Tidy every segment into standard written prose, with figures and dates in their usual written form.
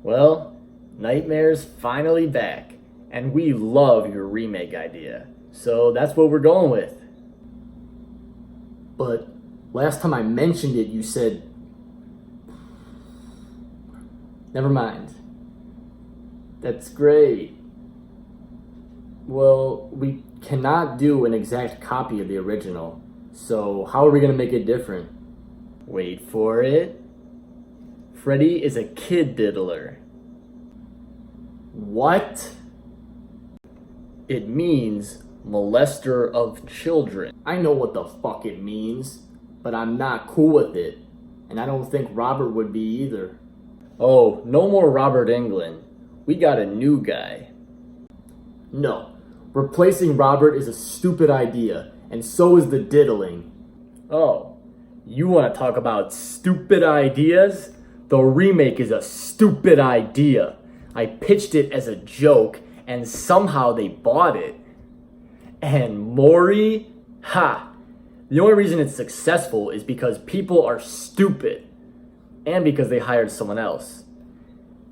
Well, Nightmare's finally back, and we love your remake idea. So that's what we're going with. But last time I mentioned it, you said... Never mind. That's great. Well, we cannot do an exact copy of the original, so how are we going to make it different? Wait for it. Freddy is a kid diddler. What? It means molester of children. I know what the fuck it means, but I'm not cool with it, and I don't think Robert would be either. Oh, no more Robert Englund. We got a new guy. No, replacing Robert is a stupid idea, and so is the diddling. Oh, you want to talk about stupid ideas? The remake is a stupid idea. I pitched it as a joke, and somehow they bought it. And Maury? Ha! The only reason it's successful is because people are stupid. And because they hired someone else.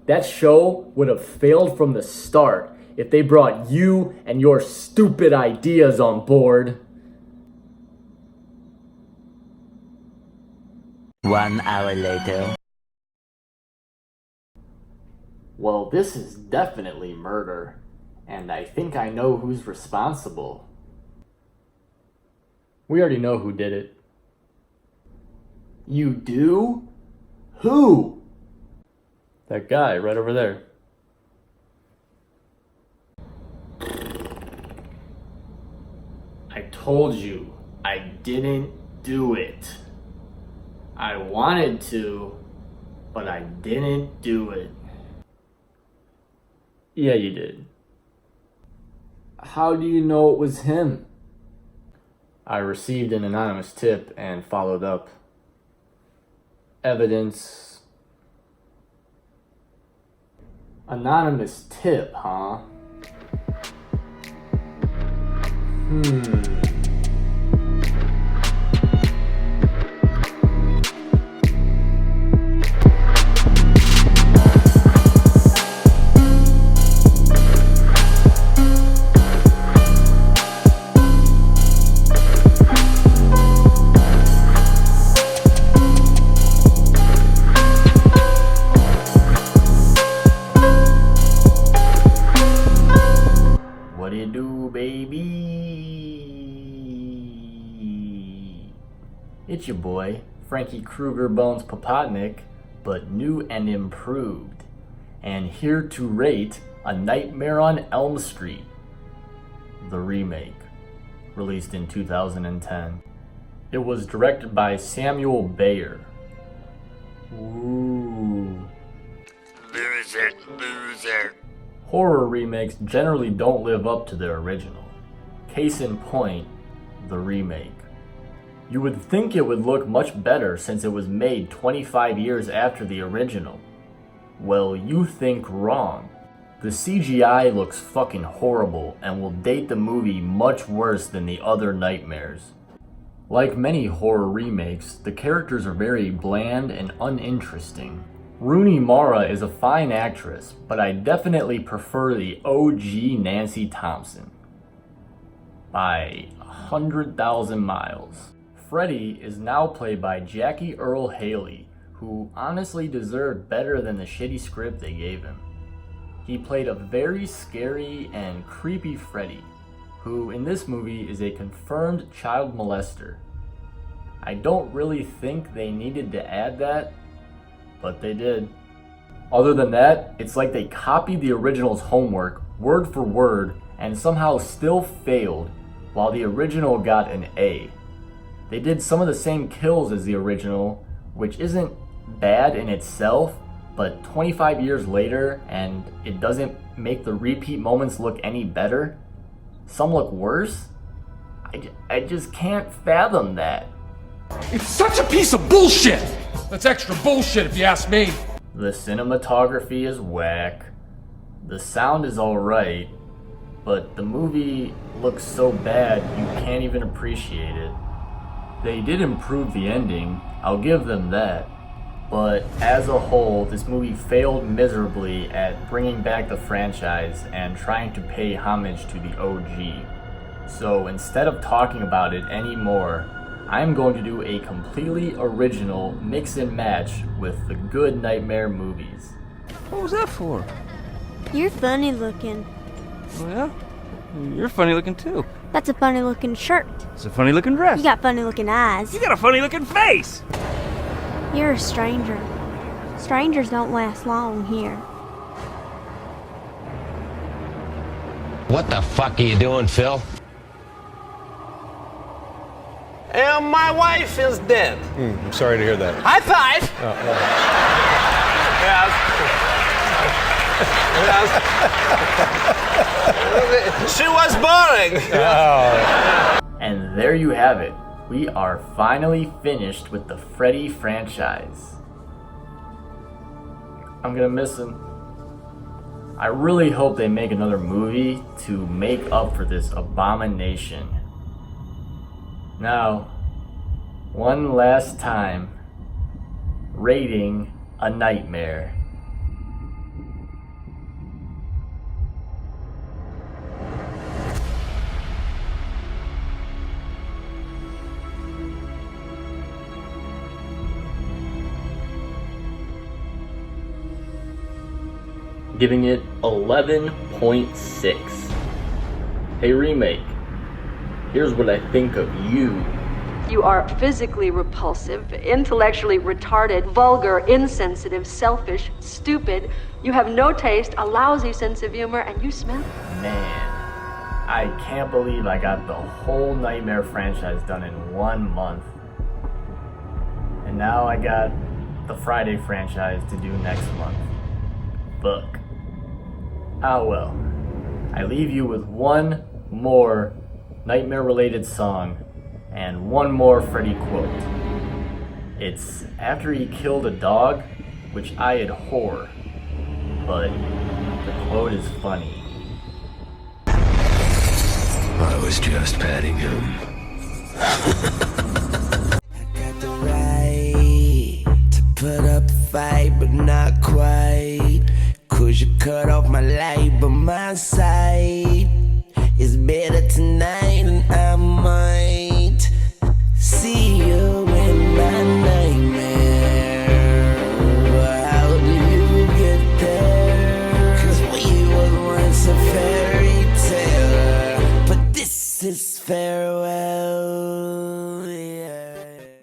That show would have failed from the start if they brought you and your stupid ideas on board. 1 hour later. Well, this is definitely murder, and I think I know who's responsible. We already know who did it. You do? Who? That guy right over there. I told you, I didn't do it. I wanted to, but I didn't do it. Yeah, you did. How do you know it was him? I received an anonymous tip and followed up. Evidence. Anonymous tip, huh? What do you do, baby? It's your boy, Frankie Krueger Bones Popotnik, but new and improved. And here to rate A Nightmare on Elm Street, the remake, released in 2010. It was directed by Samuel Bayer. Ooh. Loser. Horror remakes generally don't live up to their original. Case in point, the remake. You would think it would look much better since it was made 25 years after the original. Well, you think wrong. The CGI looks fucking horrible and will date the movie much worse than the other nightmares. Like many horror remakes, the characters are very bland and uninteresting. Rooney Mara is a fine actress, but I definitely prefer the OG Nancy Thompson. By 100,000 miles. Freddy is now played by Jackie Earle Haley, who honestly deserved better than the shitty script they gave him. He played a very scary and creepy Freddy, who in this movie is a confirmed child molester. I don't really think they needed to add that, but they did. Other than that, it's like they copied the original's homework word for word and somehow still failed, while the original got an A. They did some of the same kills as the original, which isn't bad in itself, but 25 years later, and it doesn't make the repeat moments look any better. Some look worse. I just can't fathom that. It's such a piece of bullshit! That's extra bullshit if you ask me. The cinematography is whack. The sound is alright, but the movie looks so bad you can't even appreciate it. They did improve the ending, I'll give them that. But as a whole, this movie failed miserably at bringing back the franchise and trying to pay homage to the OG. So instead of talking about it anymore, I'm going to do a completely original mix and match with the good Nightmare movies. What was that for? You're funny looking. Well, you're funny looking too. That's a funny looking shirt. It's a funny looking dress. You got funny looking eyes. You got a funny looking face. You're a stranger. Strangers don't last long here. What the fuck are you doing, Phil? And my wife is dead. I'm sorry to hear that. High five! Yes. She was boring. And there you have it. We are finally finished with the Freddy franchise. I'm gonna miss him. I really hope they make another movie to make up for this abomination. Now, one last time, rating A Nightmare. Giving it 11.6. Hey Remake, here's what I think of you. You are physically repulsive, intellectually retarded, vulgar, insensitive, selfish, stupid. You have no taste, a lousy sense of humor, and you smell. Man, I can't believe I got the whole Nightmare franchise done in 1 month. And now I got the Friday franchise to do next month. Fuck. Ah well. I leave you with one more Nightmare-related song and one more Freddy quote. It's after he killed a dog, which I abhor, but the quote is funny. I was just patting him. I got the right to put up a fight, but not quite. 'Cause you cut off my light, but my sight